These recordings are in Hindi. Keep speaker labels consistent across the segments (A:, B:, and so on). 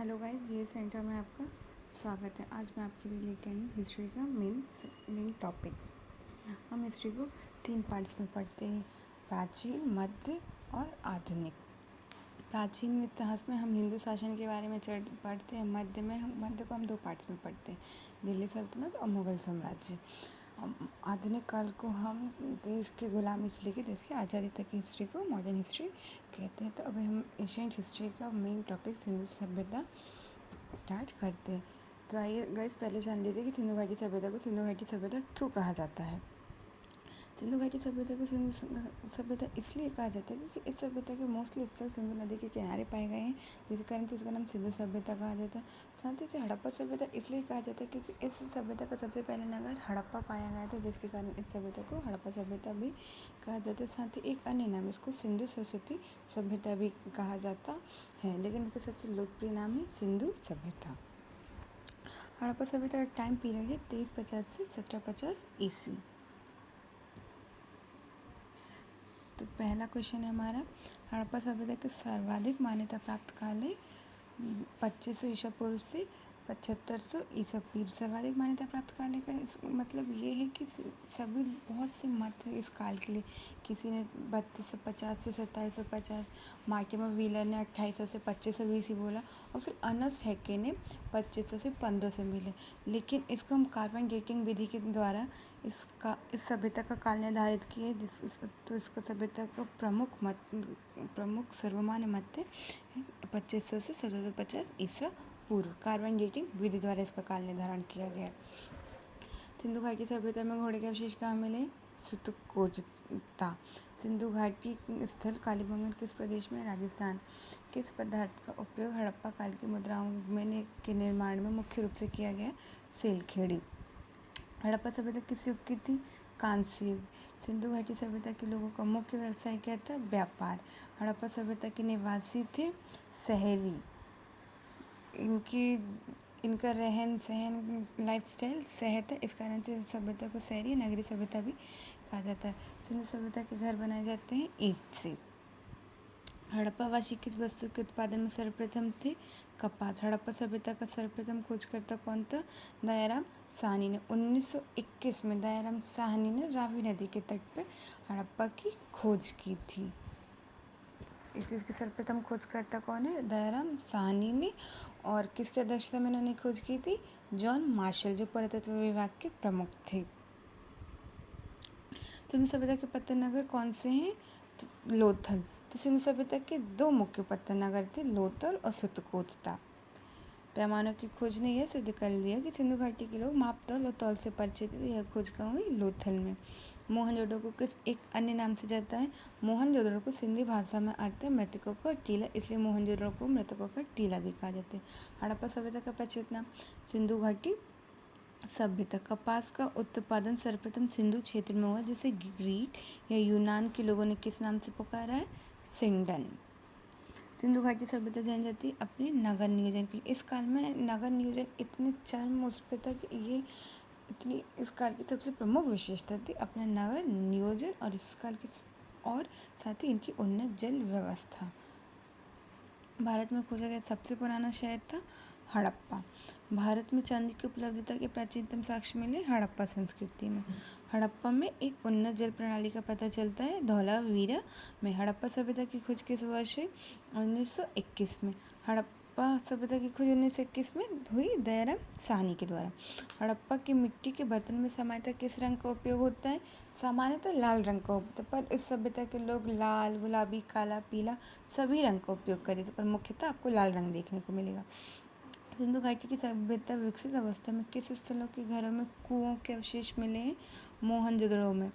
A: हेलो गाइस, जीएस सेंटर में आपका स्वागत है। आज मैं आपके लिए लेके आई हूँ हिस्ट्री का मेन टॉपिक। हम हिस्ट्री को 3 पार्ट्स में पढ़ते हैं: प्राचीन, मध्य और आधुनिक। प्राचीन इतिहास में हम हिंदू शासन के बारे में पढ़ते हैं। मध्य को हम 2 पार्ट्स में पढ़ते हैं: दिल्ली सल्तनत और मुग़ल साम्राज्य। आधुनिक काल को हम देश के गुलामी से लेकर देश की आज़ादी तक की हिस्ट्री को मॉडर्न हिस्ट्री कहते हैं। तो अभी हम एशियंट हिस्ट्री का मेन टॉपिक सिंधु सभ्यता स्टार्ट करते हैं। तो आइए गाइस, पहले जान लेते हैं कि सिंधु घाटी सभ्यता को सिंधु घाटी सभ्यता क्यों कहा जाता है। सिंधु घाटी सभ्यता को सिंधु सभ्यता इसलिए कहा जाता है क्योंकि इस सभ्यता के मोस्टली स्थल सिंधु नदी के किनारे पाए गए हैं, जिसके कारण से इसका नाम सिंधु सभ्यता कहा जाता है। साथ ही से हड़प्पा सभ्यता इसलिए कहा जाता है क्योंकि इस सभ्यता का सबसे पहले नगर हड़प्पा पाया गया था, जिसके कारण इस सभ्यता को हड़प्पा सभ्यता भी कहा जाता है। साथ ही एक अन्य नाम इसको सिंधु सरस्वती सभ्यता भी कहा जाता है, लेकिन इसका सबसे लोकप्रिय नाम है सिंधु सभ्यता। हड़प्पा सभ्यता का टाइम पीरियड है 2350 से 1750 ईसी। तो पहला क्वेश्चन है हमारा, हड़प्पा सभ्यता के सर्वाधिक मान्यता प्राप्त काल है 2500 ईसा पूर्व से 7500 ईसा पूर्व। सर्वाधिक मान्यता प्राप्त काल का इस मतलब ये है कि सभी बहुत से मत है इस काल के लिए। किसी ने 3250 से 2750, मार्टिमर व्हीलर ने 2800 से 2520 ही बोला, और फिर अर्नेस्ट हैके ने 2500 से 1500 मिले। लेकिन इसको हम कार्बन डेटिंग विधि के द्वारा इस सभ्यता का काल निर्धारित किया है। तो इसका सभ्यता का प्रमुख सर्वमान्य मत है 2500 से 1750 ईसा पूर्व। कार्बन डेटिंग विधि द्वारा इसका काल निर्धारण किया गया। सिंधु घाटी सभ्यता में घोड़े के अवशेष कहाँ मिले? सुतकोटा। सिंधु घाटी स्थल कालीबंगन किस प्रदेश में? राजस्थान। किस पदार्थ का उपयोग हड़प्पा काल की मुद्राओं के निर्माण में मुख्य रूप से किया गया? सेलखेड़ी। हड़प्पा सभ्यता किस युग की थी? कांस्य युग। सिंधु घाटी सभ्यता के लोगों का मुख्य व्यवसाय क्या था? व्यापार। हड़प्पा सभ्यता के निवासी थे शहरी। इनका रहन सहन लाइफस्टाइल शहर था, इस कारण से सभ्यता को शहरी नगरीय सभ्यता भी कहा जाता है। सिंधु सभ्यता के घर बनाए जाते हैं ईंट से। हड़प्पावासी किस वस्तु के उत्पादन में सर्वप्रथम थे? कपास। हड़प्पा सभ्यता का सर्वप्रथम खोजकर्ता कौन था? दयाराम साहनी ने 1921 में दयाराम साहनी ने रावी नदी के तट पर हड़प्पा की खोज की थी। इस चीज़ के सर्वप्रथम खोजकर्ता कौन है? दयाराम साहनी ने। और किसकी अध्यक्षता में इन्होंने खोज की थी? जॉन मार्शल, जो पुरातत्व विभाग के प्रमुख थे। सिंधु सभ्यता के पत्तन नगर कौन से हैं? लोथल। तो सिंधु सभ्यता के 2 मुख्य पत्तन नगर थे, लोथल और सुतकोटा। पैमानों की खोज ने यह सिद्ध कर लिया कि सिंधु घाटी के लोग मापतौल और तौल से परिचित थे। यह खोज कहाँ हुई? लोथल में। मोहनजोदड़ो को किस एक अन्य नाम से जाता है? मोहनजोदड़ो को सिंधी भाषा में अर्थ है मृतकों का टीला, इसलिए मोहनजोदड़ो को मृतकों का टीला भी कहा जाता है। हड़प्पा सभ्यता का प्रचलित नाम? सिंधु घाटी सभ्यता। कपास का उत्पादन सर्वप्रथम सिंधु क्षेत्र में हुआ, जिसे ग्रीक या यूनान के लोगों ने किस नाम से पुकारा है? सिंडन। सिंधु घाटी सभ्यता जानी जाती है अपने नगर नियोजन के लिए। इस काल में नगर नियोजन इतने चरम उस पे था कि ये इतनी इस काल की सबसे प्रमुख विशेषता थी अपना नगर नियोजन, और इस काल की और साथ ही इनकी उन्नत जल व्यवस्था। भारत में खोजा गया सबसे पुराना शहर था हड़प्पा। भारत में चांदी की उपलब्धता के प्राचीनतम साक्ष्य मिले हड़प्पा संस्कृति में। हड़प्पा में एक उन्नत जल प्रणाली का पता चलता है धौलावीरा में। हड़प्पा सभ्यता की खोज किस वर्ष हुई? 1921 में। हड़प्पा सभ्यता की खोज 1921 में हुई दयाराम साहनी के द्वारा। हड़प्पा की मिट्टी के बर्तन में सामान्यतः किस रंग का उपयोग होता है? सामान्यतः लाल रंग का होता है, पर इस सभ्यता के लोग लाल, गुलाबी, काला, पीला सभी रंग का उपयोग करते थे, पर मुख्यतः आपको लाल रंग देखने को मिलेगा। सिंधु घाटी की सभ्यता विकसित अवस्था में किस स्थलों के घरों में कुओं के अवशेष मिले हैं? मोहनजोदड़ो में।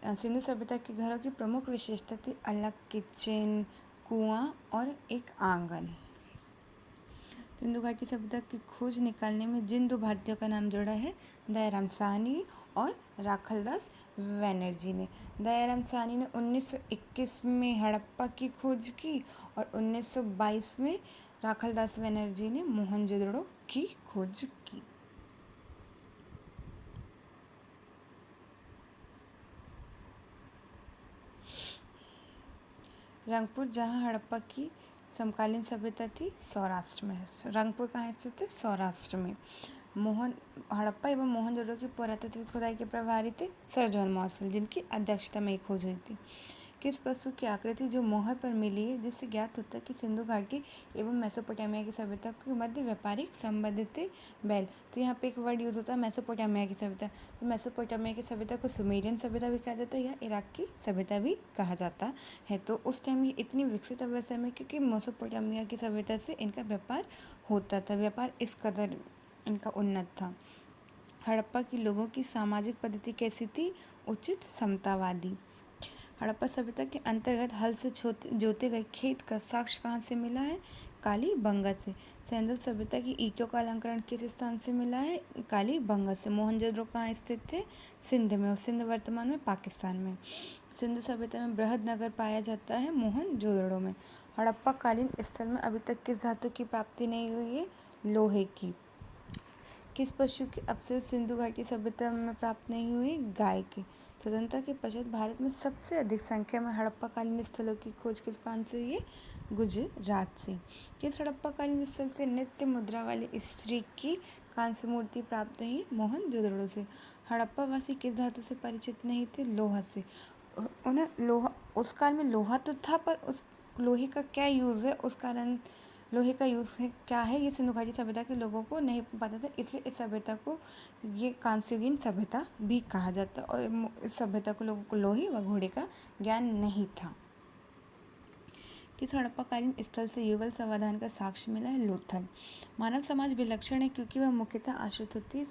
A: सिंधु सभ्यता के घरों की प्रमुख विशेषता थी अलग किचन, कुआं और एक आंगन। सिंधु घाटी सभ्यता की खोज निकालने में जिन 2 भारतीयों का नाम जोड़ा है, दयाराम साहनी और राखलदास बनर्जी ने। दयाराम साहनी ने 1921 में हड़प्पा की खोज की और 1922 में राखलदास बनर्जी ने मोहनजोदड़ो की खोज की। रंगपुर, जहां हड़प्पा की समकालीन सभ्यता थी सौराष्ट्र में। रंगपुर कहाँ स्थित है? सौराष्ट्र में। हड़प्पा एवं मोहनजोदड़ो की पुरातत्व खुदाई के प्रभारी थे सर जॉन मॉर्सल, जिनकी अध्यक्षता में एक खोज हुई थी। किस वस्तु की आकृति जो मोहर पर मिली है, जिससे ज्ञात होता है कि सिंधु घाटी एवं मेसोपोटामिया की सभ्यता के मध्य व्यापारिक संबंध थे? बैल। तो यहाँ पे एक वर्ड यूज होता है मेसोपोटामिया की सभ्यता। तो मेसोपोटामिया की सभ्यता को सुमेरियन सभ्यता भी कहा जाता है या इराक की सभ्यता भी कहा जाता है। तो उस टाइम ये इतनी विकसित अवस्था में, क्योंकि मेसोपोटामिया की सभ्यता से इनका व्यापार होता था, व्यापार इस कदर इनका उन्नत था। हड़प्पा के लोगों की सामाजिक पद्धति कैसी थी? उचित समतावादी। हड़प्पा सभ्यता के अंतर्गत हल से जोते गए खेत का साक्ष्य कहाँ से मिला है? कालीबंगा से। सैंडल सभ्यता की ईंटों का अलंकरण किस स्थान से मिला है? कालीबंगा से। मोहनजोदड़ो कहाँ स्थित थे? सिंध में, और सिंध वर्तमान में पाकिस्तान में। सिंधु सभ्यता में बृहद नगर पाया जाता है मोहनजोदड़ो में। हड़प्पा कालीन स्थल में अभी तक किस धातु की प्राप्ति नहीं हुई है? लोहे की। किस पशु के अवशेष सिंधु घाटी सभ्यता में प्राप्त नहीं हुई? गाय के। स्वतंत्रता के पश्चात भारत में सबसे अधिक संख्या में हड़प्पाकालीन स्थलों की खोज किस प्रांत से हुई है? गुजरात से। किस हड़प्पाकालीन स्थल से नित्य मुद्रा वाली स्त्री की कांस्य मूर्ति प्राप्त हुई है? मोहनजोदड़ो से। हड़प्पा वासी किस धातु से परिचित नहीं थे? लोहा से। उन्हें लोहा, उस काल में लोहा तो था, पर उस लोहे का क्या यूज़ है, उस कारण लोहे का यूज़ है क्या है, ये सिंधु घाटी सभ्यता के लोगों को नहीं पता था, इसलिए इस सभ्यता को ये कांस्ययुगीन सभ्यता भी कहा जाता है। और इस सभ्यता को लोगों को लोहे व घोड़े का ज्ञान नहीं था। किस हड़प्पाकालीन स्थल से युगल समाधान का साक्ष्य मिला है? लोथल। मानव समाज विलक्षण है क्योंकि वह मुख्यतः आश्रित होती है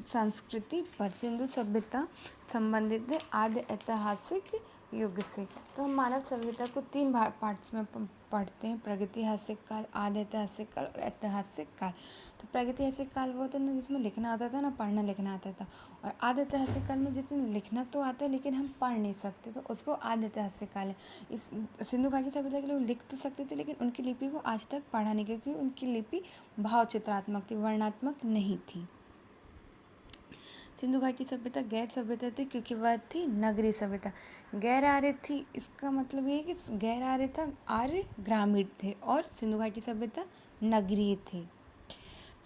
A: संस्कृति पर। सिंधु सभ्यता संबंधित है आदि ऐतिहासिक युग से। तो हम मानव सभ्यता को 3 पार्ट्स में पढ़ते हैं: प्रागैतिहासिक काल, आदि ऐतिहासिक काल और ऐतिहासिक काल। तो प्रागैतिहासिक काल वो होता है ना जिसमें लिखना आता था, ना पढ़ना लिखना आता था। और आदि ऐतिहासिक काल में जिसमें लिखना तो आता है लेकिन हम पढ़ नहीं सकते, तो उसको आदि ऐतिहासिक काल है। इस सिंधु घाटी सभ्यता के लोग लिख तो सकते थे लेकिन उनकी लिपि को आज तक पढ़ा नहीं, क्योंकि उनकी लिपि भाव चित्रात्मक थी, वर्णात्मक नहीं थी। सिंधु घाटी सभ्यता गैर सभ्यता थी क्योंकि वह थी नगरीय सभ्यता। गैर आर्य थी, इसका मतलब ये है कि गैर आर्य था, आर्य ग्रामीण थे, और सिंधु घाटी सभ्यता नगरीय थी।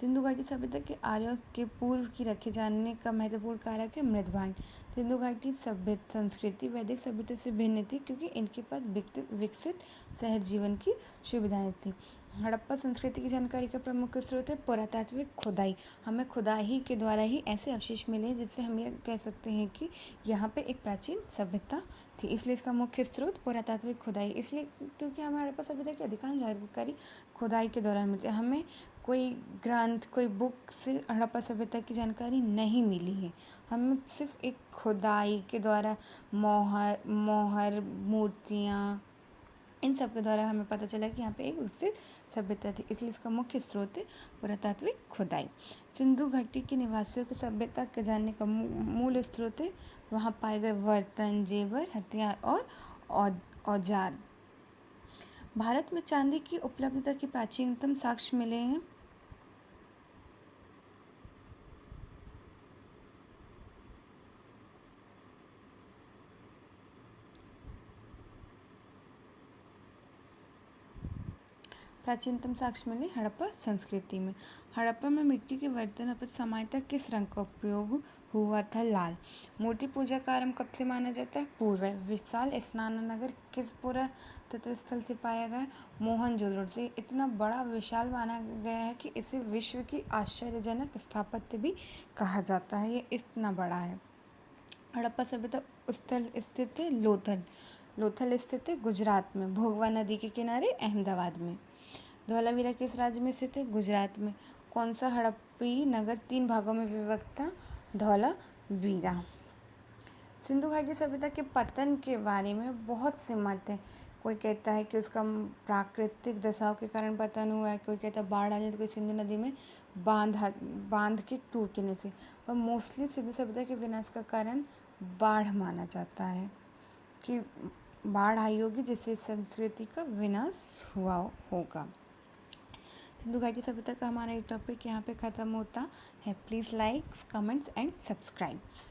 A: सिंधु घाटी सभ्यता के आर्यों के पूर्व की रखे जाने का महत्वपूर्ण कारक है मृदभांड। सिंधु घाटी सभ्य संस्कृति वैदिक सभ्यता से भिन्न थी क्योंकि इनके पास विकसित शहर जीवन की सुविधाएं थी। हड़प्पा संस्कृति की जानकारी का प्रमुख स्रोत है पुरातात्विक खुदाई। हमें खुदाई के द्वारा ही ऐसे अवशेष मिले हैं जिससे हम ये कह सकते हैं कि यहाँ पे एक प्राचीन सभ्यता थी, इसलिए इसका मुख्य स्रोत पुरातात्विक खुदाई। इसलिए क्योंकि हमें हड़प्पा सभ्यता की अधिकांश जानकारी खुदाई के दौरान मिलती है। हमें कोई ग्रंथ, कोई बुक से हड़प्पा सभ्यता की जानकारी नहीं मिली है। हमें सिर्फ एक खुदाई के द्वारा मोहर मूर्तियाँ, इन सब के द्वारा हमें पता चला कि यहाँ पे एक विकसित सभ्यता थी, इसलिए इसका मुख्य स्रोत है पुरातात्विक खुदाई। सिंधु घाटी के निवासियों की सभ्यता के जानने का मूल स्रोत है वहाँ पाए गए बर्तन, जेवर, हथियार और औजार। भारत में चांदी की उपलब्धता के प्राचीनतम साक्ष्य मिले हैं प्राचीनतम साक्ष्य मिले हड़प्पा संस्कृति में। हड़प्पा में मिट्टी के बर्तनों पर सामान्यतः किस रंग का उपयोग हुआ था? लाल। मूर्ति पूजा का आरंभ कब से माना जाता है? पूर्व। विशाल स्नाननगर किस पुरातत्व स्थल से पाया गया? मोहनजोदड़ो से। इतना बड़ा विशाल माना गया है कि इसे विश्व की आश्चर्यजनक स्थापत्य भी कहा जाता है, ये इतना बड़ा है। हड़प्पा सभ्यता स्थल स्थित है लोथल। लोथल स्थित है गुजरात में, भोगवा नदी के किनारे, अहमदाबाद में। धौलावीरा किस राज्य में स्थित है? गुजरात में। कौन सा हड़प्पी नगर 3 भागों में विभक्त था? धौलावीरा। सिंधु घाटी सभ्यता के पतन के बारे में बहुत से मत हैं। कोई कहता है कि उसका प्राकृतिक दशाओं के कारण पतन हुआ है, कोई कहता है बाढ़ आ जाए, तो कोई सिंधु नदी में बांध के टूटने से। पर मोस्टली सिंधु सभ्यता के विनाश का कारण बाढ़ माना जाता है, कि बाढ़ आई होगी जिससे संस्कृति का विनाश हुआ होगा। सिंधु घाटी सभ्यता का हमारा ये टॉपिक यहाँ पे ख़त्म होता है। Please likes, comments and subscribes.